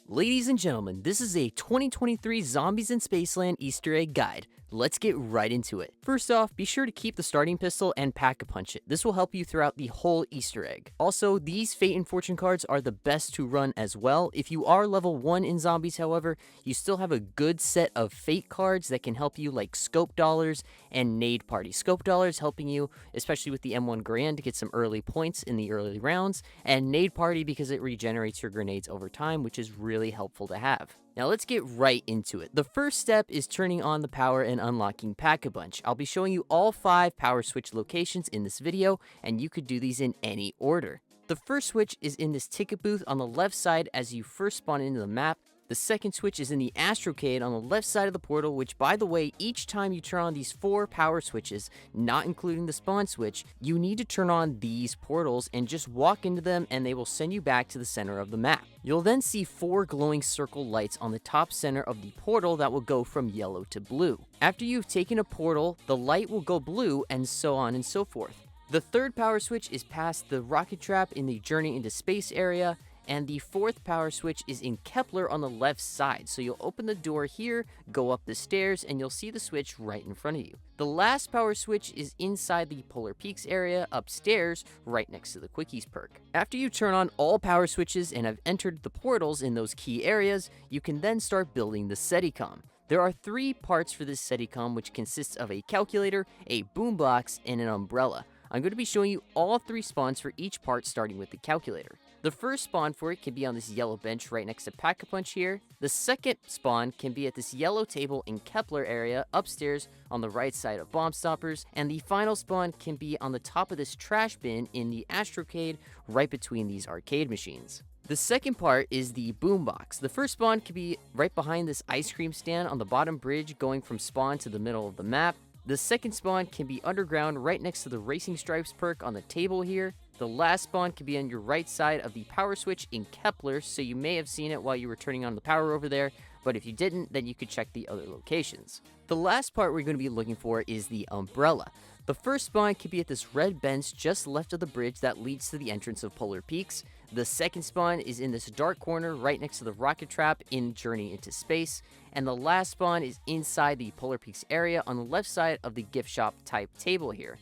Ladies and gentlemen, this is a 2023 Zombies in Spaceland Easter egg guide. Let's get right into it. First off, be sure to keep the starting pistol and pack-a-punch it. This will help you throughout the whole Easter egg. Also, these Fate and Fortune cards are the best to run as well. If you are level 1 in Zombies, however, you still have a good set of Fate cards that can help you, like Scope Dollars and Nade Party. Scope Dollars helping you, especially with the M1 Grand, to get some early points in the early rounds, and Nade Party because it regenerates your grenades over time, which is really helpful to have. Now let's get right into it. The first step is turning on the power and unlocking Pack-a-Punch. I'll be showing you all 5 power switch locations in this video, and you could do these in any order. The first switch is in this ticket booth on the left side as you first spawn into the map. The second switch is in the Astrocade on the left side of the portal, which, by the way, each time you turn on these 4 power switches, not including the spawn switch, you need to turn on these portals and just walk into them and they will send you back to the center of the map. You'll then see 4 glowing circle lights on the top center of the portal that will go from yellow to blue. After you've taken a portal, the light will go blue and so on and so forth. The third power switch is past the rocket trap in the Journey into Space area, and the fourth power switch is in Kepler on the left side. So you'll open the door here, go up the stairs, and you'll see the switch right in front of you. The last power switch is inside the Polar Peaks area upstairs, right next to the Quickies perk. After you turn on all power switches and have entered the portals in those key areas, you can then start building the Seti-Com. There are 3 parts for this Seti-Com, which consists of a calculator, a boombox, and an umbrella. I'm going to be showing you all 3 spawns for each part, starting with the calculator. The first spawn for it can be on this yellow bench right next to Pack-a-Punch here. The second spawn can be at this yellow table in Kepler area upstairs on the right side of Bomb Stoppers. And the final spawn can be on the top of this trash bin in the Astrocade right between these arcade machines. The second part is the boombox. The first spawn can be right behind this ice cream stand on the bottom bridge going from spawn to the middle of the map. The second spawn can be underground right next to the Racing Stripes perk on the table here. The last spawn can be on your right side of the power switch in Kepler, so you may have seen it while you were turning on the power over there, but if you didn't, then you could check the other locations. The last part we're going to be looking for is the umbrella. The first spawn can be at this red bench just left of the bridge that leads to the entrance of Polar Peaks. The second spawn is in this dark corner right next to the rocket trap in Journey into Space. And the last spawn is inside the Polar Peaks area on the left side of the gift shop type table here.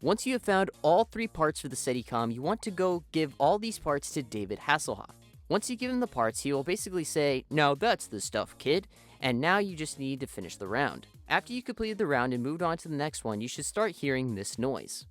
Once you have found all 3 parts for the Seti-Com, you want to go give all these parts to David Hasselhoff. Once you give him the parts, he will basically say, "Now that's the stuff, kid," and now you just need to finish the round. After you completed the round and moved on to the next one, you should start hearing this noise.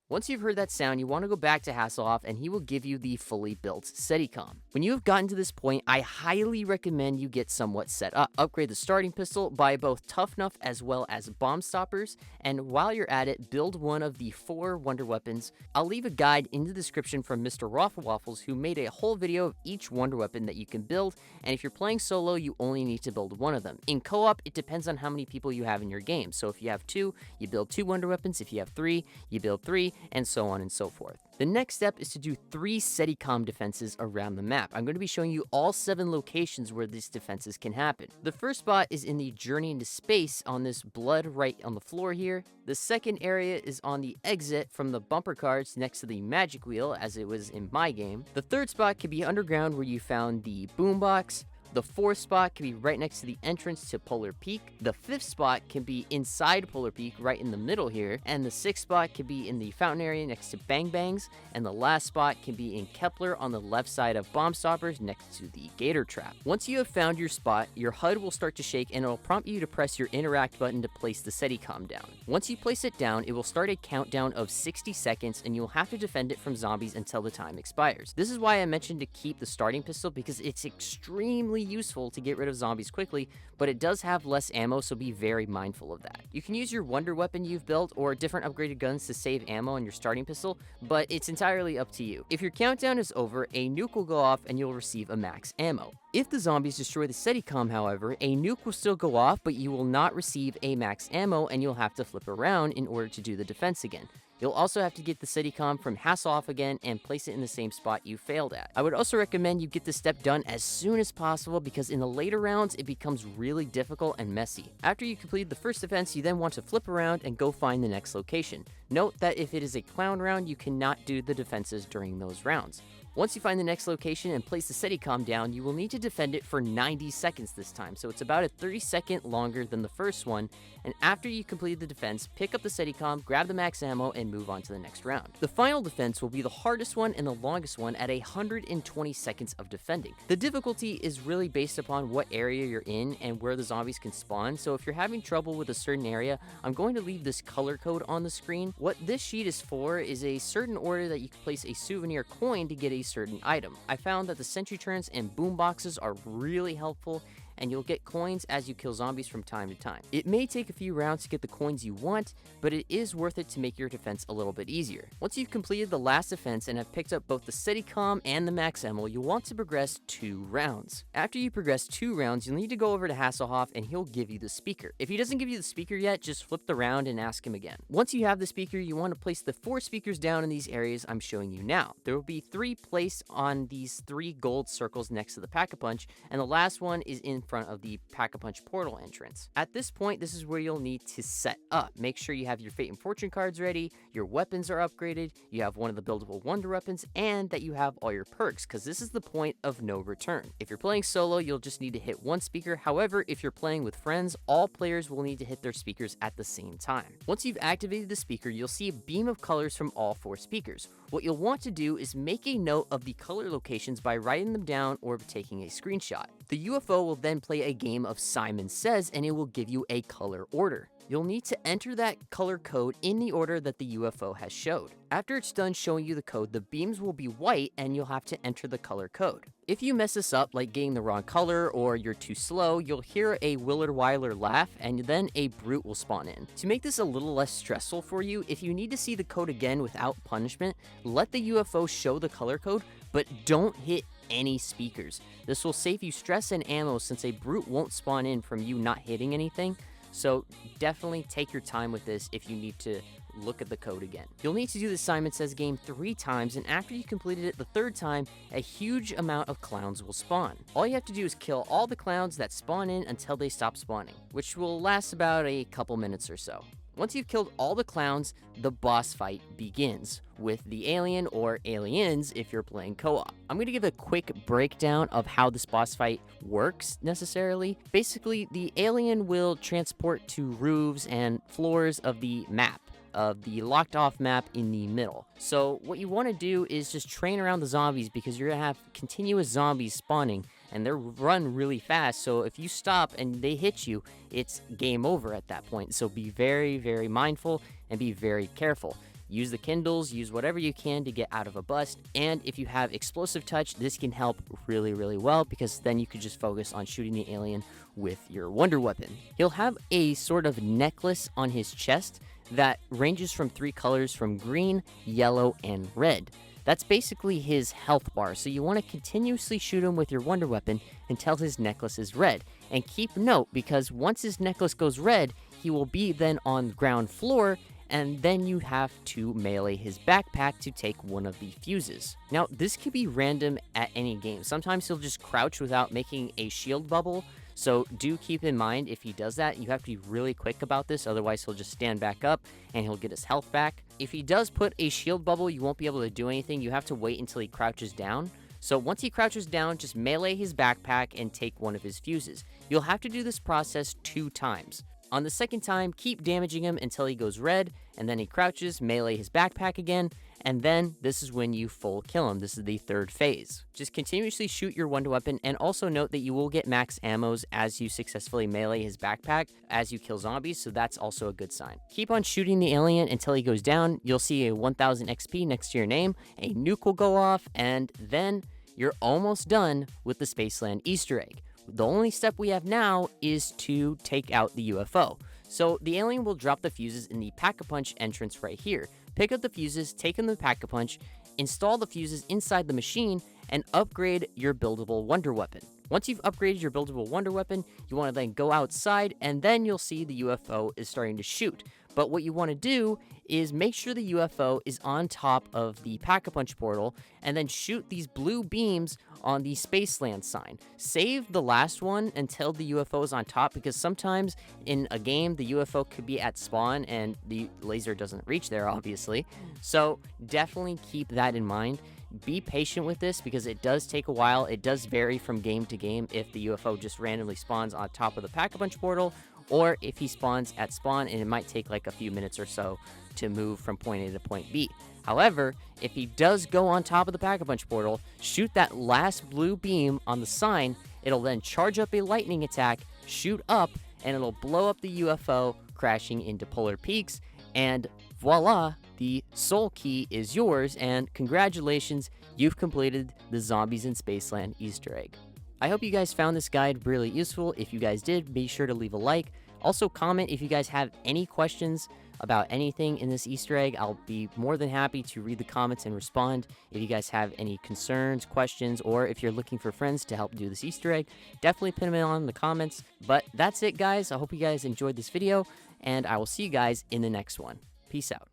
Once you've heard that sound, you want to go back to Hasselhoff and he will give you the fully built Seti-Com. When you have gotten to this point, I highly recommend you get somewhat set up. Upgrade the starting pistol, buy both Tough Enough as well as Bomb Stoppers, and while you're at it, build one of the 4 wonder weapons. I'll leave a guide in the description from Mr. Raffle Waffles, who made a whole video of each wonder weapon that you can build, and if you're playing solo, you only need to build one of them. In co-op, it depends on how many people you have in your game. So if you have 2, you build 2 wonder weapons. If you have 3, you build 3, and so on and so forth. The next step is to do 3 Seti-Com defenses around the map. I'm going to be showing you all 7 locations where these defenses can happen. The first spot is in the Journey into Space on this blood right on the floor here. The second area is on the exit from the bumper cards next to the magic wheel, as it was in my game. The third spot can be underground where you found the boombox. The 4th spot can be right next to the entrance to Polar Peak. The 5th spot can be inside Polar Peak, right in the middle here. And the 6th spot can be in the fountain area next to Bang Bangs. And the last spot can be in Kepler on the left side of Bomb Stoppers next to the Gator Trap. Once you have found your spot, your HUD will start to shake and it will prompt you to press your interact button to place the Seti-Com down. Once you place it down, it will start a countdown of 60 seconds and you'll have to defend it from zombies until the time expires. This is why I mentioned to keep the starting pistol, because it's extremely useful to get rid of zombies quickly, but it does have less ammo, so be very mindful of that. You can use your wonder weapon you've built or different upgraded guns to save ammo on your starting pistol, but it's entirely up to you. If your countdown is over, a nuke will go off and you'll receive a max ammo. If the zombies destroy the Seti-Com, however, a nuke will still go off, but you will not receive a max ammo and you'll have to flip around in order to do the defense again. You'll also have to get the Seti-Com from Hasselhoff again and place it in the same spot you failed at. I would also recommend you get this step done as soon as possible because in the later rounds it becomes really difficult and messy. After you complete the first defense, you then want to flip around and go find the next location. Note that if it is a clown round, you cannot do the defenses during those rounds. Once you find the next location and place the Seti-Com down, you will need to defend it for 90 seconds this time, so it's about a 30-second longer than the first one, and after you complete the defense, pick up the Seti-Com, grab the max ammo, and move on to the next round. The final defense will be the hardest one and the longest one at 120 seconds of defending. The difficulty is really based upon what area you're in and where the zombies can spawn, so if you're having trouble with a certain area, I'm going to leave this color code on the screen. What this sheet is for is a certain order that you can place a souvenir coin to get a certain item. I found that the sentry turrets and boom boxes are really helpful, and you'll get coins as you kill zombies from time to time. It may take a few rounds to get the coins you want, but it is worth it to make your defense a little bit easier. Once you've completed the last defense and have picked up both the Seti-Com and the max ammo, you'll want to progress 2 rounds. After you progress 2 rounds, you'll need to go over to Hasselhoff and he'll give you the speaker. If he doesn't give you the speaker yet, just flip the round and ask him again. Once you have the speaker, you want to place the 4 speakers down in these areas I'm showing you now. There will be 3 placed on these 3 gold circles next to the Pack-a-Punch, and the last one is in front of the Pack-a-Punch portal entrance. At this point, this is where you'll need to set up. Make sure you have your Fate and Fortune cards ready, your weapons are upgraded, you have one of the buildable wonder weapons, and that you have all your perks, because this is the point of no return. If you're playing solo, you'll just need to hit 1 speaker. However, if you're playing with friends, all players will need to hit their speakers at the same time. Once you've activated the speaker, you'll see a beam of colors from all 4 speakers. What you'll want to do is make a note of the color locations by writing them down or taking a screenshot. The UFO will then play a game of Simon Says, and it will give you a color order. You'll need to enter that color code in the order that the UFO has showed. After it's done showing you the code, the beams will be white and you'll have to enter the color code. If you mess this up, like getting the wrong color or you're too slow, you'll hear a Willard Wyler laugh and then a brute will spawn in. To make this a little less stressful for you, if you need to see the code again without punishment, let the UFO show the color code, but don't hit any speakers. This will save you stress and ammo since a brute won't spawn in from you not hitting anything. So definitely take your time with this if you need to look at the code again. You'll need to do the Simon Says game 3 times, and after you completed it the 3rd time, a huge amount of clowns will spawn. All you have to do is kill all the clowns that spawn in until they stop spawning, which will last about a couple minutes or so. Once you've killed all the clowns, the boss fight begins with the alien or aliens if you're playing co-op. I'm going to give a quick breakdown of how this boss fight works necessarily. Basically, the alien will transport to roofs and floors of the map, of the locked off map in the middle. So what you want to do is just train around the zombies because you're going to have continuous zombies spawning and they run really fast. So if you stop and they hit you, it's game over at that point. So be very, very mindful and be very careful. Use the Kindles, use whatever you can to get out of a bust. And if you have explosive touch, this can help really, really well because then you could just focus on shooting the alien with your wonder weapon. He'll have a sort of necklace on his chest that ranges from 3 colors from green, yellow, and red. That's basically his health bar, so you want to continuously shoot him with your wonder weapon until his necklace is red. And keep note, because once his necklace goes red, he will be then on the ground floor, and then you have to melee his backpack to take one of the fuses. Now, this could be random at any game. Sometimes he'll just crouch without making a shield bubble, so do keep in mind if he does that, you have to be really quick about this, otherwise he'll just stand back up and he'll get his health back. If he does put a shield bubble, you won't be able to do anything. You have to wait until he crouches down. So once he crouches down, just melee his backpack and take one of his fuses. You'll have to do this process 2 times. On the 2nd time, keep damaging him until he goes red, and then he crouches, melee his backpack again, and then this is when you full kill him. This is the 3rd phase. Just continuously shoot your wonder weapon, and also note that you will get max ammos as you successfully melee his backpack as you kill zombies, so that's also a good sign. Keep on shooting the alien until he goes down. You'll see a 1000 XP next to your name, a nuke will go off, and then you're almost done with the Spaceland Easter egg. The only step we have now is to take out the UFO. So the alien will drop the fuses in the Pack-a-Punch entrance right here. Pick up the fuses, take them to the Pack-a-Punch, install the fuses inside the machine, and upgrade your buildable wonder weapon. Once you've upgraded your buildable wonder weapon, you want to then go outside, and then you'll see the UFO is starting to shoot. But what you want to do is make sure the UFO is on top of the Pack-a-Punch portal, and then shoot these blue beams on the Spaceland sign. Save the last one until the UFO is on top, because sometimes in a game, the UFO could be at spawn and the laser doesn't reach there, obviously. So definitely keep that in mind. Be patient with this because it does take a while. It does vary from game to game if the UFO just randomly spawns on top of the Pack-a-Punch portal, or if he spawns at spawn, and it might take like a few minutes or so to move from point A to point B. However, if he does go on top of the Pack-a-Punch portal, shoot that last blue beam on the sign, it'll then charge up a lightning attack, shoot up, and it'll blow up the UFO, crashing into Polar Peaks, and voila, the soul key is yours, and congratulations, you've completed the Zombies in Spaceland Easter egg. I hope you guys found this guide really useful. If you guys did, be sure to leave a like. Also, comment if you guys have any questions about anything in this Easter egg. I'll be more than happy to read the comments and respond. If you guys have any concerns, questions, or if you're looking for friends to help do this Easter egg, definitely pin them on in the comments. But that's it, guys. I hope you guys enjoyed this video, and I will see you guys in the next one. Peace out.